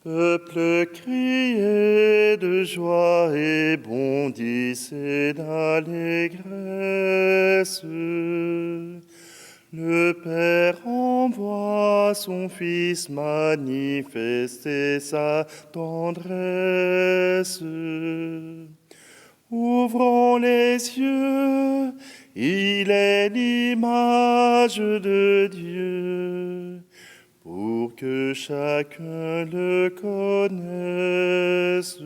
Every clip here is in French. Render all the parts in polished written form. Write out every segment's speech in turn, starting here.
Peuple, criez de joie et bondissez d'allégresse. Le Père envoie son Fils manifester sa tendresse. Ouvrons les yeux, il est l'image de Dieu, pour que chacun le connaisse.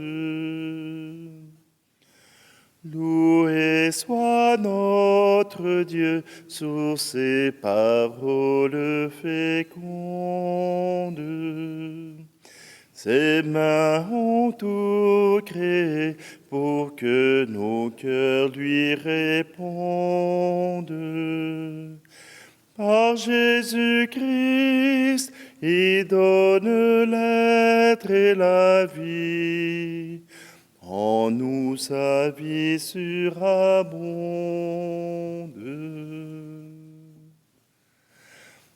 Loué soit notre Dieu sur ses paroles fécondes. Ses mains ont tout créé pour que nos cœurs lui répondent. Par Jésus-Christ, il donne l'être et la vie. En nous sa vie surabonde.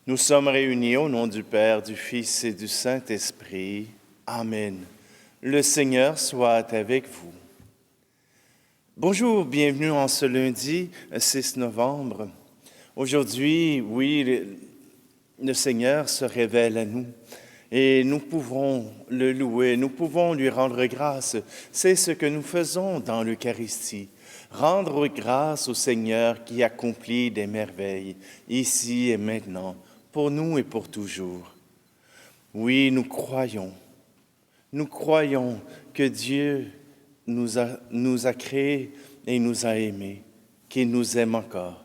Nous sommes réunis au nom du Père, du Fils et du Saint-Esprit. Amen. Le Seigneur soit avec vous. Bonjour, bienvenue en ce lundi 6 novembre. Aujourd'hui, oui, le Seigneur se révèle à nous et nous pouvons le louer, nous pouvons lui rendre grâce. C'est ce que nous faisons dans l'Eucharistie. Rendre grâce au Seigneur qui accomplit des merveilles, ici et maintenant, pour nous et pour toujours. Oui, nous croyons que Dieu nous a créés et nous a aimés, qu'il nous aime encore.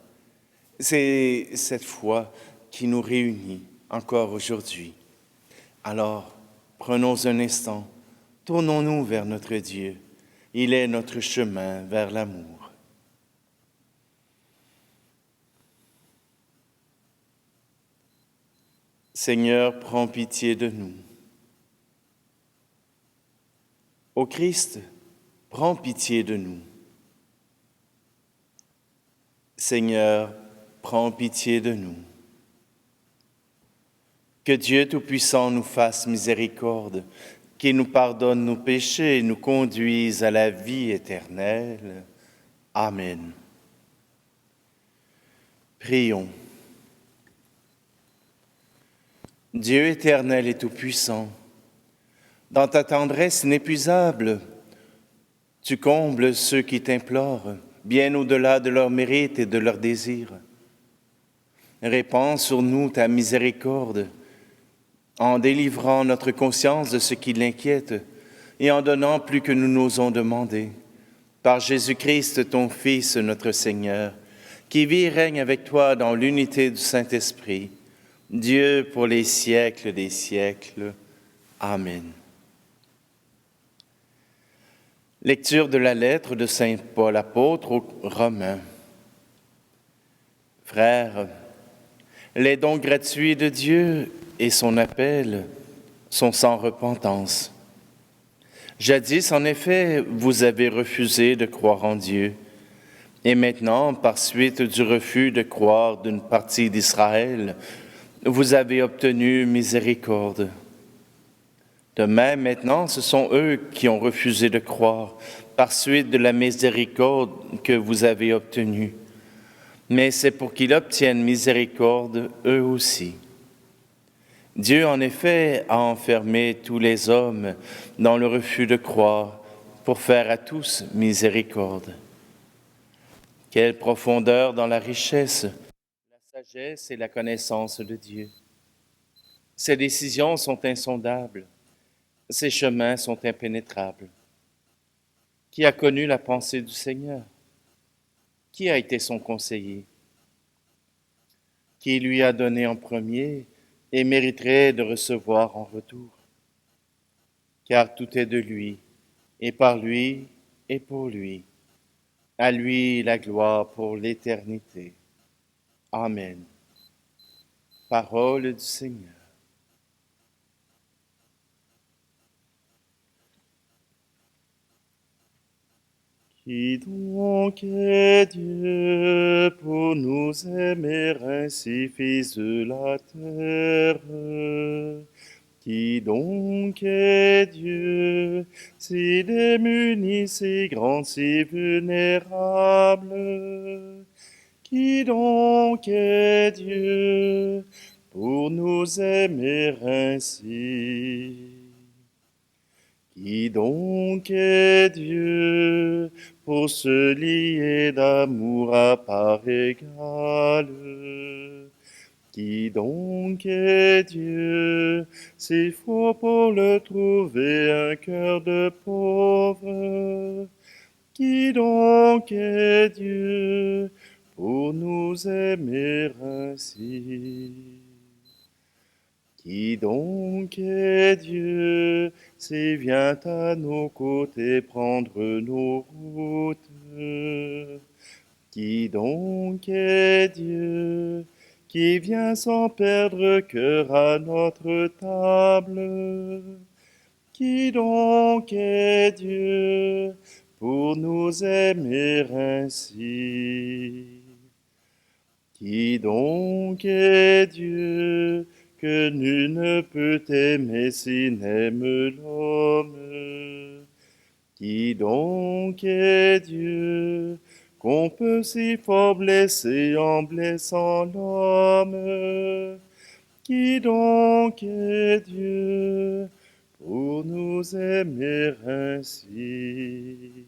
C'est cette foi qui nous réunit encore aujourd'hui. Alors, prenons un instant, tournons-nous vers notre Dieu. Il est notre chemin vers l'amour. Seigneur, prends pitié de nous. Ô Christ, prends pitié de nous. Seigneur, prends pitié de nous. Que Dieu Tout-Puissant nous fasse miséricorde, qu'il nous pardonne nos péchés et nous conduise à la vie éternelle. Amen. Prions. Dieu éternel et Tout-Puissant, dans ta tendresse inépuisable, tu combles ceux qui t'implorent, bien au-delà de leurs mérites et de leurs désirs. Répands sur nous ta miséricorde, en délivrant notre conscience de ce qui l'inquiète et en donnant plus que nous n'osons demander. Par Jésus-Christ, ton Fils, notre Seigneur, qui vit et règne avec toi dans l'unité du Saint-Esprit, Dieu pour les siècles des siècles. Amen. Lecture de la lettre de Saint Paul apôtre aux Romains. Frères, les dons gratuits de Dieu et son appel sont sans repentance. Jadis, en effet, vous avez refusé de croire en Dieu, et maintenant, par suite du refus de croire d'une partie d'Israël, vous avez obtenu miséricorde. De même, maintenant, ce sont eux qui ont refusé de croire, par suite de la miséricorde que vous avez obtenue. Mais c'est pour qu'ils obtiennent miséricorde eux aussi. Dieu, en effet, a enfermé tous les hommes dans le refus de croire pour faire à tous miséricorde. Quelle profondeur dans la richesse, la sagesse et la connaissance de Dieu. Ses décisions sont insondables, ses chemins sont impénétrables. Qui a connu la pensée du Seigneur? Qui a été son conseiller? Qui lui a donné en premier et mériterait de recevoir en retour? Car tout est de lui, et par lui, et pour lui. À lui la gloire pour l'éternité. Amen. Parole du Seigneur. Qui donc est Dieu pour nous aimer ainsi, Fils de la terre, Qui donc est Dieu, si démuni, si grand, si vulnérable? Qui donc est Dieu pour nous aimer ainsi? Qui donc est Dieu pour se lier d'amour à part égale? Qui donc est Dieu, s'il faut pour le trouver un cœur de pauvre? Qui donc est Dieu pour nous aimer ainsi? Qui donc est Dieu, s'il vient à nos côtés prendre nos routes? Qui donc est Dieu, qui vient sans perdre cœur à notre table? Qui donc est Dieu pour nous aimer ainsi? Qui donc est Dieu que nul ne peut aimer s'il n'aime l'homme? Qui donc est Dieu qu'on peut si fort blesser en blessant l'homme? Qui donc est Dieu pour nous aimer ainsi?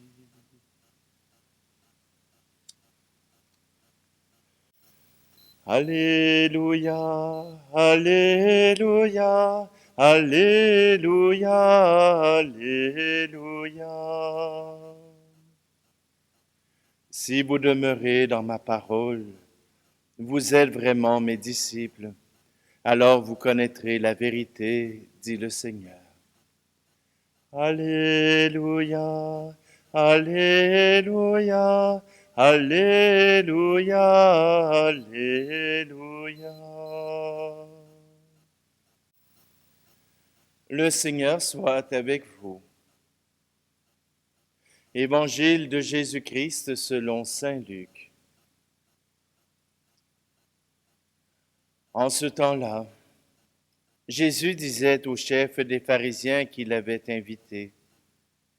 Alléluia, Alléluia, Alléluia, Alléluia. Si vous demeurez dans ma parole, vous êtes vraiment mes disciples, alors vous connaîtrez la vérité, dit le Seigneur. Alléluia, Alléluia, Alléluia, Alléluia. Le Seigneur soit avec vous. Évangile de Jésus-Christ selon saint Luc. En ce temps-là, Jésus disait au chef des pharisiens qui l'avaient invité,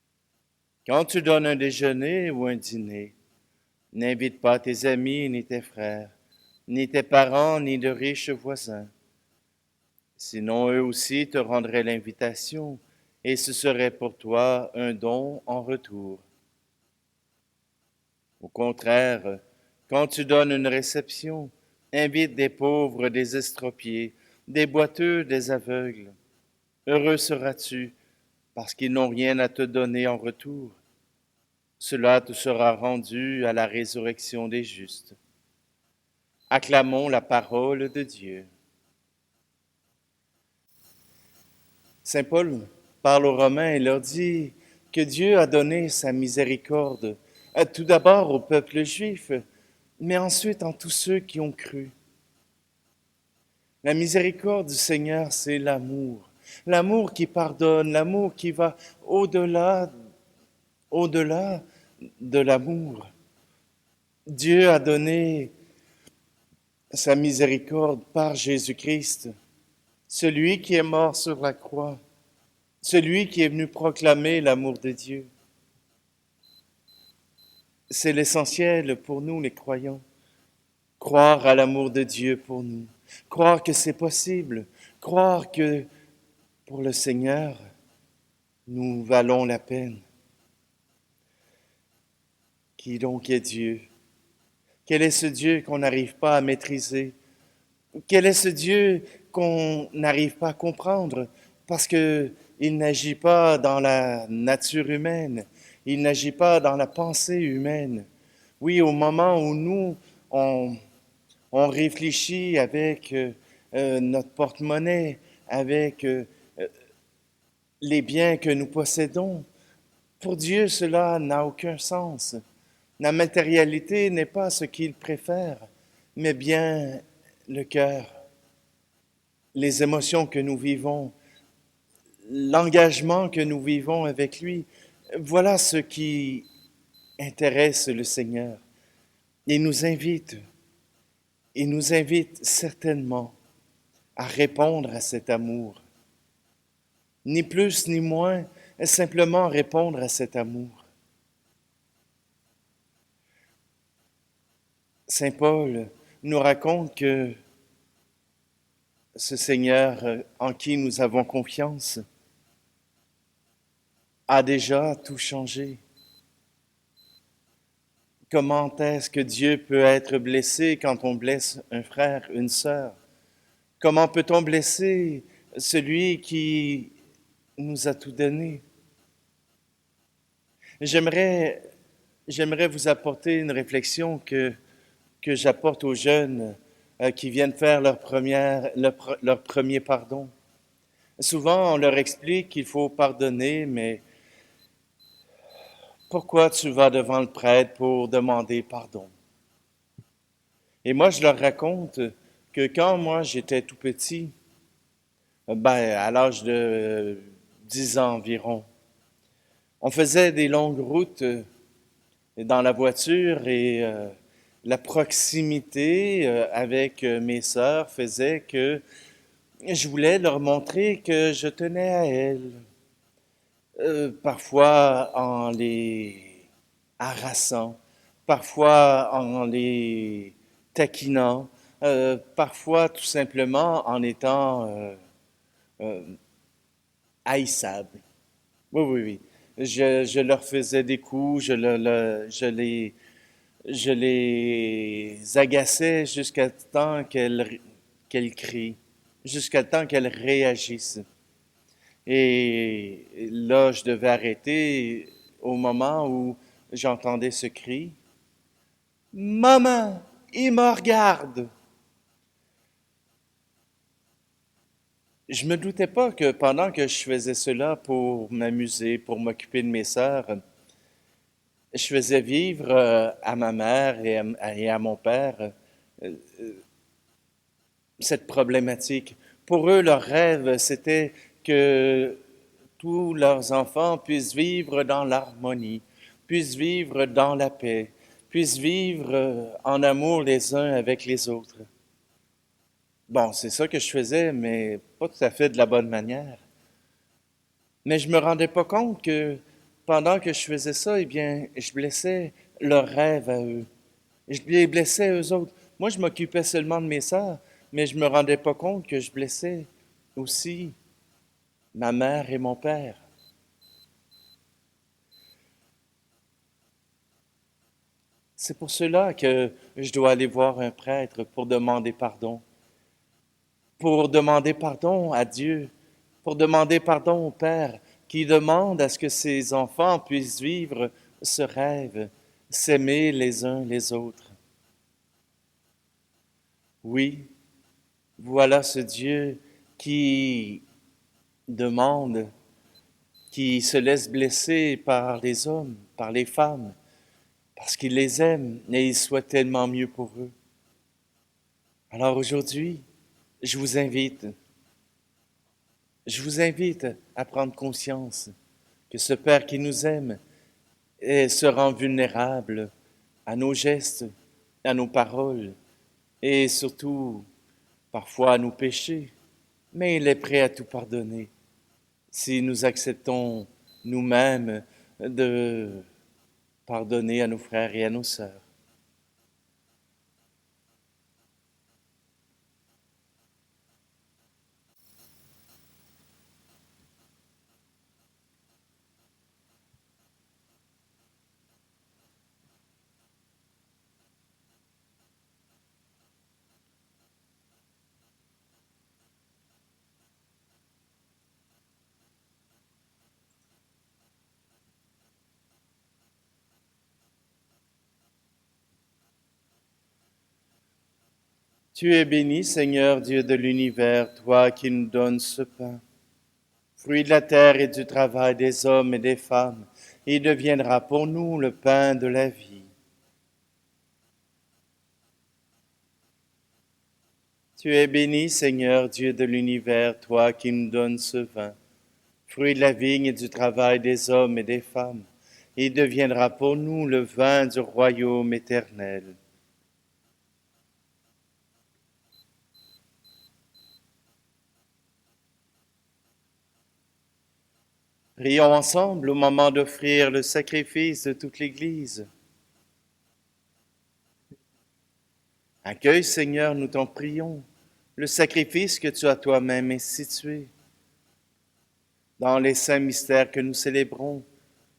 « Quand tu donnes un déjeuner ou un dîner, n'invite pas tes amis, ni tes frères, ni tes parents, ni de riches voisins. Sinon, eux aussi te rendraient l'invitation, et ce serait pour toi un don en retour. Au contraire, quand tu donnes une réception, invite des pauvres, des estropiés, des boiteux, des aveugles. Heureux seras-tu, parce qu'ils n'ont rien à te donner en retour. Cela te sera rendu à la résurrection des justes. Acclamons la parole de Dieu. Saint Paul parle aux Romains et leur dit que Dieu a donné sa miséricorde, tout d'abord au peuple juif, mais ensuite en tous ceux qui ont cru. La miséricorde du Seigneur, c'est l'amour. L'amour qui pardonne, l'amour qui va au-delà de l'amour. Dieu a donné sa miséricorde par Jésus-Christ, celui qui est mort sur la croix, celui qui est venu proclamer l'amour de Dieu. C'est l'essentiel pour nous, les croyants. Croire à l'amour de Dieu pour nous, croire que c'est possible, croire que pour le Seigneur, nous valons la peine. Qui donc est Dieu? Quel est ce Dieu qu'on n'arrive pas à maîtriser? Quel est ce Dieu qu'on n'arrive pas à comprendre? Parce qu'il n'agit pas dans la nature humaine, il n'agit pas dans la pensée humaine. Oui, au moment où nous, on réfléchit avec notre porte-monnaie, avec les biens que nous possédons, pour Dieu, cela n'a aucun sens. La matérialité n'est pas ce qu'il préfère, mais bien le cœur, les émotions que nous vivons, l'engagement que nous vivons avec lui. Voilà ce qui intéresse le Seigneur. Il nous invite certainement à répondre à cet amour. ni plus ni moins, simplement répondre à cet amour. Saint Paul nous raconte que ce Seigneur en qui nous avons confiance a déjà tout changé. Comment est-ce que Dieu peut être blessé quand on blesse un frère, une sœur? Comment peut-on blesser celui qui nous a tout donné? J'aimerais vous apporter une réflexion que j'apporte aux jeunes qui viennent faire leur premier pardon. Souvent, on leur explique qu'il faut pardonner, mais pourquoi tu vas devant le prêtre pour demander pardon? Et moi, je leur raconte que quand moi j'étais tout petit, à l'âge de 10 ans environ, on faisait des longues routes dans la voiture et la proximité avec mes sœurs faisait que je voulais leur montrer que je tenais à elles, parfois en les harassant, parfois en les taquinant, parfois tout simplement en étant euh, haïssable. Oui, oui, oui. Je leur faisais des coups, je les agaçais jusqu'à temps qu'elles crient, jusqu'à temps qu'elles réagissent. Et là, je devais arrêter au moment où j'entendais ce cri. Maman, il me regarde. Je me doutais pas que pendant que je faisais cela pour m'amuser, pour m'occuper de mes sœurs, je faisais vivre à ma mère et à mon père euh, cette problématique. Pour eux, leur rêve, c'était que tous leurs enfants puissent vivre dans l'harmonie, puissent vivre dans la paix, puissent vivre en amour les uns avec les autres. Bon, c'est ça que je faisais, mais pas tout à fait de la bonne manière. Mais je me rendais pas compte que pendant que je faisais ça, eh bien, je blessais leurs rêves à eux. Je les blessais eux autres. Moi, je m'occupais seulement de mes sœurs, mais je me rendais pas compte que je blessais aussi ma mère et mon père. C'est pour cela que je dois aller voir un prêtre pour demander pardon à Dieu, pour demander pardon au Père, qui demande à ce que ses enfants puissent vivre ce rêve, s'aimer les uns les autres. Oui, voilà ce Dieu qui demande, qui se laisse blesser par les hommes, par les femmes, parce qu'il les aime et il souhaite tellement mieux pour eux. Alors aujourd'hui, je vous invite, je vous invite à prendre conscience que ce Père qui nous aime se rend vulnérable à nos gestes, à nos paroles et surtout parfois à nos péchés, mais il est prêt à tout pardonner si nous acceptons nous-mêmes de pardonner à nos frères et à nos sœurs. Tu es béni, Seigneur Dieu de l'univers, toi qui nous donnes ce pain, fruit de la terre et du travail des hommes et des femmes. Il deviendra pour nous le pain de la vie. Tu es béni, Seigneur Dieu de l'univers, toi qui nous donnes ce vin, fruit de la vigne et du travail des hommes et des femmes. Il deviendra pour nous le vin du royaume éternel. Prions ensemble au moment d'offrir le sacrifice de toute l'Église. Accueille, Seigneur, nous t'en prions, le sacrifice que tu as toi-même institué dans les saints mystères que nous célébrons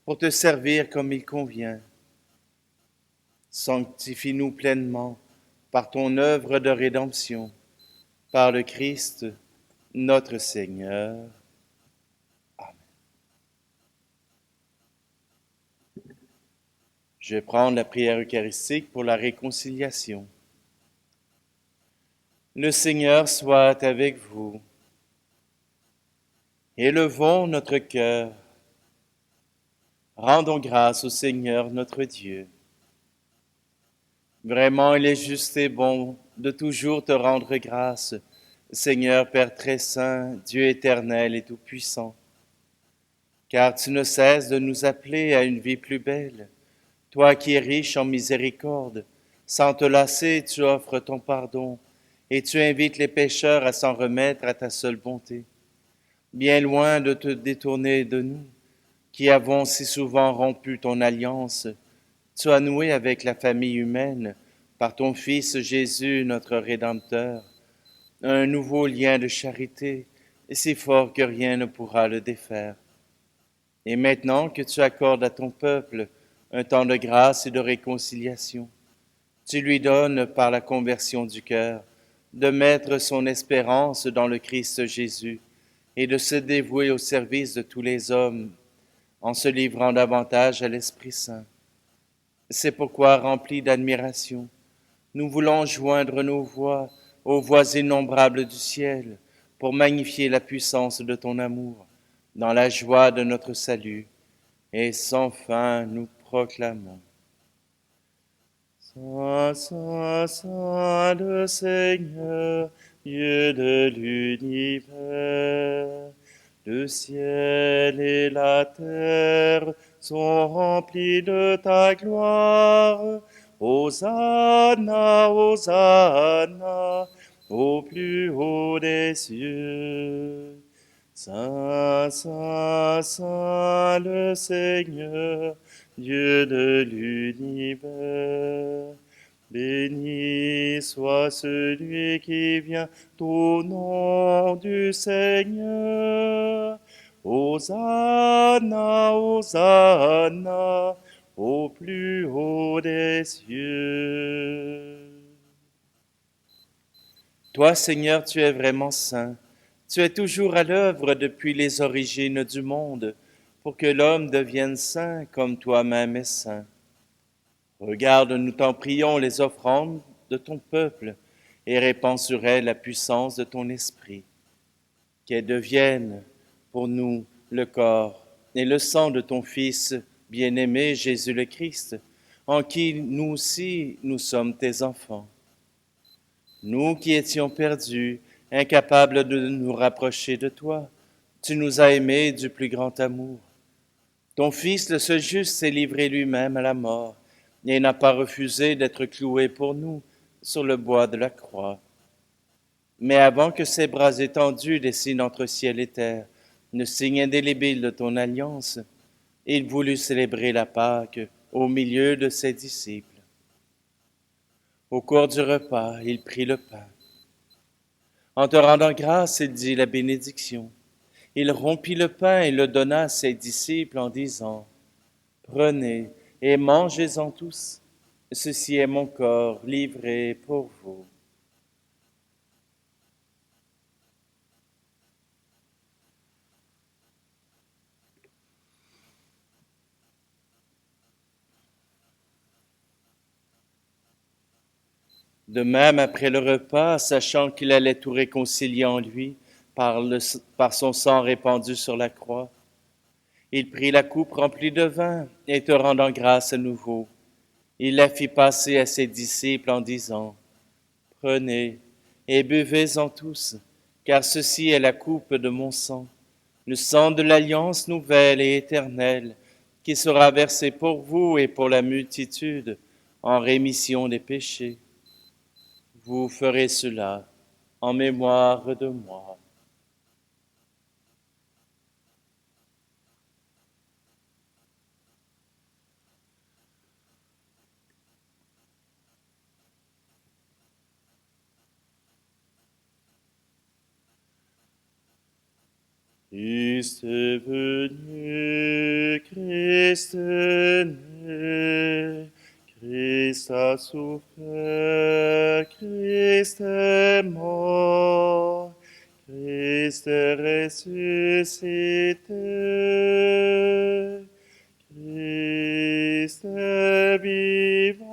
pour te servir comme il convient. Sanctifie-nous pleinement par ton œuvre de rédemption, par le Christ, notre Seigneur. Amen. Je vais prendre la prière eucharistique pour la réconciliation. Le Seigneur soit avec vous. Élevons notre cœur. Rendons grâce au Seigneur notre Dieu. Vraiment, il est juste et bon de toujours te rendre grâce, Seigneur Père très saint, Dieu éternel et tout-puissant, car tu ne cesses de nous appeler à une vie plus belle. Toi qui es riche en miséricorde, sans te lasser, tu offres ton pardon et tu invites les pécheurs à s'en remettre à ta seule bonté. Bien loin de te détourner de nous, qui avons si souvent rompu ton alliance, tu as noué avec la famille humaine, par ton Fils Jésus, notre Rédempteur, un nouveau lien de charité, si fort que rien ne pourra le défaire. Et maintenant que tu accordes à ton peuple un temps de grâce et de réconciliation, tu lui donnes, par la conversion du cœur, de mettre son espérance dans le Christ Jésus et de se dévouer au service de tous les hommes en se livrant davantage à l'Esprit Saint. C'est pourquoi, remplis d'admiration, nous voulons joindre nos voix aux voix innombrables du ciel pour magnifier la puissance de ton amour dans la joie de notre salut. Et sans fin nous proclamons. Saint, Saint, Saint, le Seigneur, Dieu de l'univers, le ciel et la terre sont remplis de ta gloire. Hosanna, Hosanna, au plus haut des cieux. Saint, Saint, Saint, le Seigneur, Dieu de l'univers. Béni soit celui qui vient au nom du Seigneur. Hosanna, Hosanna, au plus haut des cieux. Toi, Seigneur, tu es vraiment saint. Tu es toujours à l'œuvre depuis les origines du monde, pour que l'homme devienne saint comme toi-même es saint. Regarde, nous t'en prions, les offrandes de ton peuple, et répands sur elles la puissance de ton esprit. Qu'elles deviennent pour nous le corps et le sang de ton Fils bien-aimé Jésus le Christ, en qui nous aussi nous sommes tes enfants. Nous qui étions perdus, incapables de nous rapprocher de toi, tu nous as aimés du plus grand amour. Ton Fils, le seul juste, s'est livré lui-même à la mort et n'a pas refusé d'être cloué pour nous sur le bois de la croix. Mais avant que ses bras étendus dessinent entre ciel et terre le signe indélébile de ton alliance, il voulut célébrer la Pâque au milieu de ses disciples. Au cours du repas, il prit le pain. En te rendant grâce, il dit la bénédiction. Il rompit le pain et le donna à ses disciples en disant, « Prenez et mangez-en tous. Ceci est mon corps livré pour vous. » De même, après le repas, sachant qu'il allait tout réconcilier en lui par son sang répandu sur la croix, il prit la coupe remplie de vin et te rendant grâce à nouveau, il la fit passer à ses disciples en disant, « Prenez et buvez-en tous, car ceci est la coupe de mon sang, le sang de l'alliance nouvelle et éternelle, qui sera versé pour vous et pour la multitude en rémission des péchés. Vous ferez cela en mémoire de moi. » Christ est venu, Christ est né, Christ a souffert, Christ est mort, Christ est ressuscité, Christ est vivant,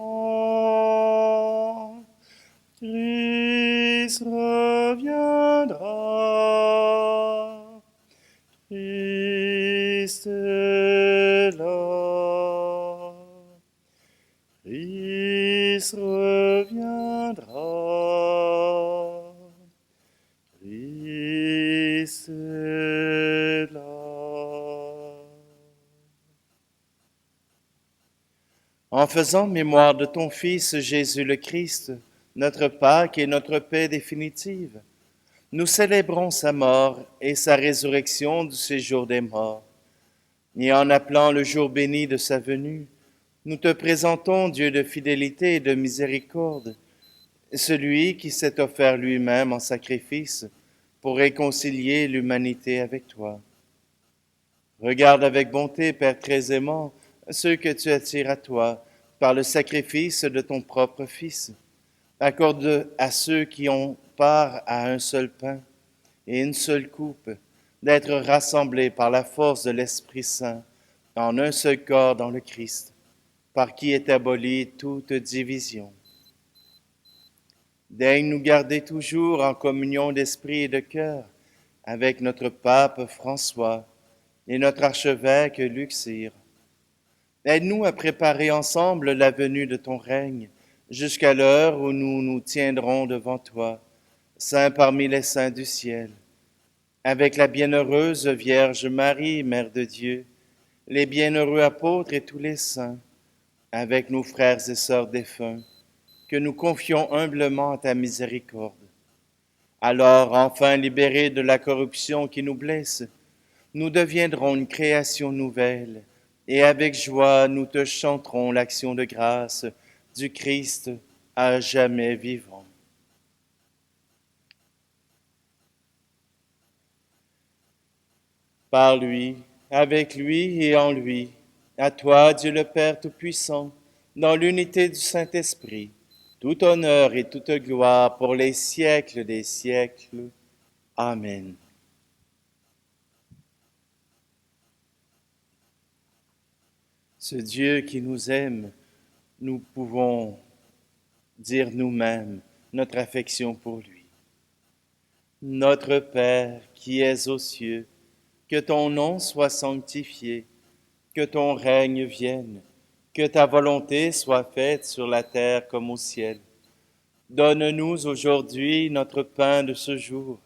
Christ reviendra, Christ est là, Christ reviendra, Christ est là. En faisant mémoire de ton Fils Jésus le Christ, notre Pâque et notre paix définitive, nous célébrons sa mort et sa résurrection du séjour des morts. Et en appelant le jour béni de sa venue, nous te présentons, Dieu de fidélité et de miséricorde, celui qui s'est offert lui-même en sacrifice pour réconcilier l'humanité avec toi. Regarde avec bonté, Père très aimant, ceux que tu attires à toi par le sacrifice de ton propre Fils. Accorde à ceux qui ont part à un seul pain et une seule coupe d'être rassemblés par la force de l'Esprit Saint en un seul corps dans le Christ, par qui est abolie toute division. Daigne nous garder toujours en communion d'esprit et de cœur avec notre pape François et notre archevêque Luxire. Aide-nous à préparer ensemble la venue de ton règne jusqu'à l'heure où nous nous tiendrons devant toi, saint parmi les saints du ciel, avec la bienheureuse Vierge Marie, Mère de Dieu, les bienheureux apôtres et tous les saints, avec nos frères et sœurs défunts, que nous confions humblement à ta miséricorde. Alors, enfin libérés de la corruption qui nous blesse, nous deviendrons une création nouvelle, et avec joie nous te chanterons l'action de grâce du Christ à jamais vivant. Par lui, avec lui et en lui, à toi, Dieu le Père Tout-Puissant, dans l'unité du Saint-Esprit, tout honneur et toute gloire pour les siècles des siècles. Amen. Ce Dieu qui nous aime, nous pouvons dire nous-mêmes notre affection pour lui. Notre Père qui es aux cieux, que ton nom soit sanctifié, que ton règne vienne, que ta volonté soit faite sur la terre comme au ciel. Donne-nous aujourd'hui notre pain de ce jour.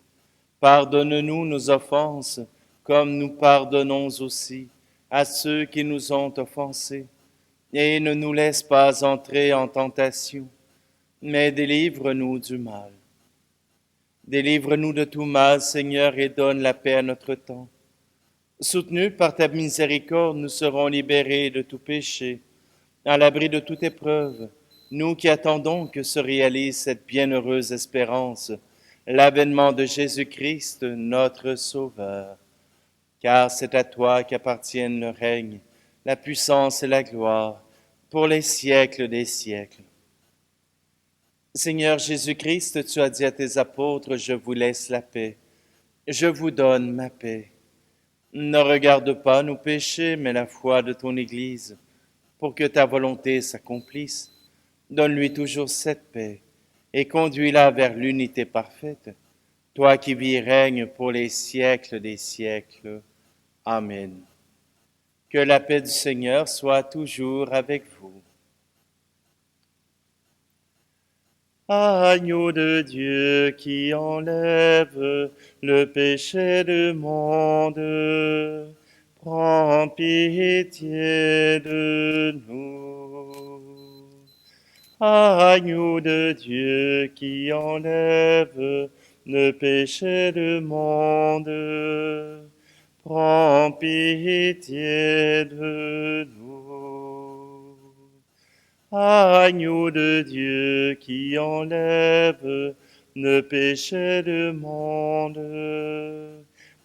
Pardonne-nous nos offenses, comme nous pardonnons aussi à ceux qui nous ont offensés. Et ne nous laisse pas entrer en tentation, mais délivre-nous du mal. Délivre-nous de tout mal, Seigneur, et donne la paix à notre temps. Soutenus par ta miséricorde, nous serons libérés de tout péché, à l'abri de toute épreuve, nous qui attendons que se réalise cette bienheureuse espérance, l'avènement de Jésus-Christ, notre Sauveur. Car c'est à toi qu'appartiennent le règne, la puissance et la gloire, pour les siècles des siècles. Seigneur Jésus-Christ, tu as dit à tes apôtres, je vous laisse la paix, je vous donne ma paix. Ne regarde pas nos péchés, mais la foi de ton Église, pour que ta volonté s'accomplisse. Donne-lui toujours cette paix et conduis-la vers l'unité parfaite, toi qui vis et règnes pour les siècles des siècles. Amen. Que la paix du Seigneur soit toujours avec vous. Agneau de Dieu qui enlève le péché du monde, prends pitié de nous. Agneau de Dieu qui enlève le péché du monde, prends pitié de nous. Agneau de Dieu qui enlève le péché du monde,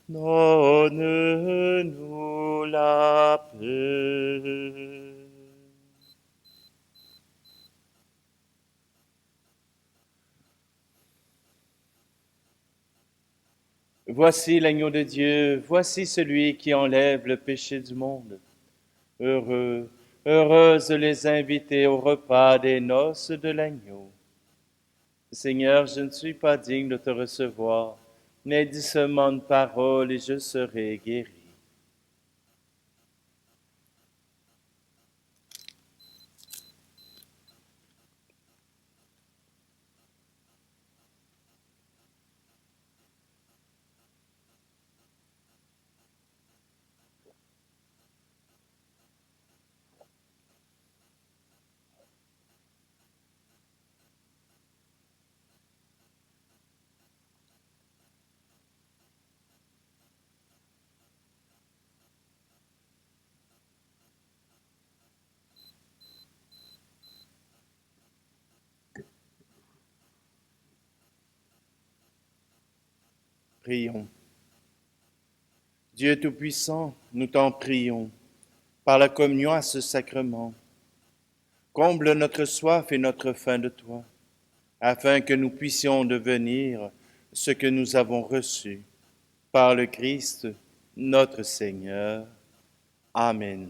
Donne-nous la paix. Voici l'agneau de Dieu, voici celui qui enlève le péché du monde. Heureux, heureuses les invités au repas des noces de l'agneau. Seigneur, je ne suis pas digne de te recevoir, mais dis seulement une parole et je serai guéri. Prions. Dieu Tout-Puissant, nous t'en prions, par la communion à ce sacrement, comble notre soif et notre faim de toi, afin que nous puissions devenir ce que nous avons reçu par le Christ, notre Seigneur. Amen.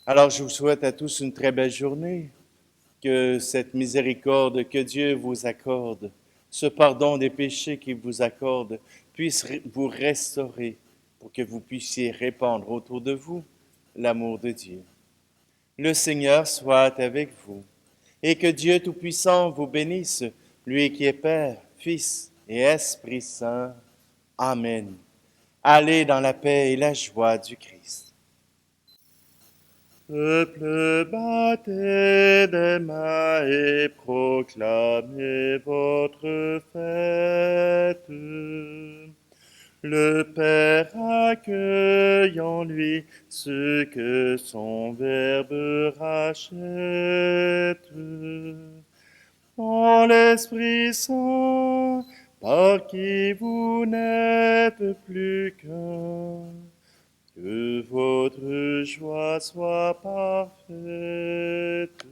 Alors je vous souhaite à tous une très belle journée, que cette miséricorde que Dieu vous accorde, ce pardon des péchés qu'il vous accorde, puisse vous restaurer pour que vous puissiez répandre autour de vous l'amour de Dieu. Le Seigneur soit avec vous et que Dieu Tout-Puissant vous bénisse, lui qui est Père, Fils et Esprit Saint. Amen. Allez dans la paix et la joie du Christ. Peuple, battez des mains et proclamez votre fête. Le Père accueille en lui ce que son Verbe rachète. En l'Esprit Saint, par qui vous n'êtes plus qu'un, que votre joie soit parfaite.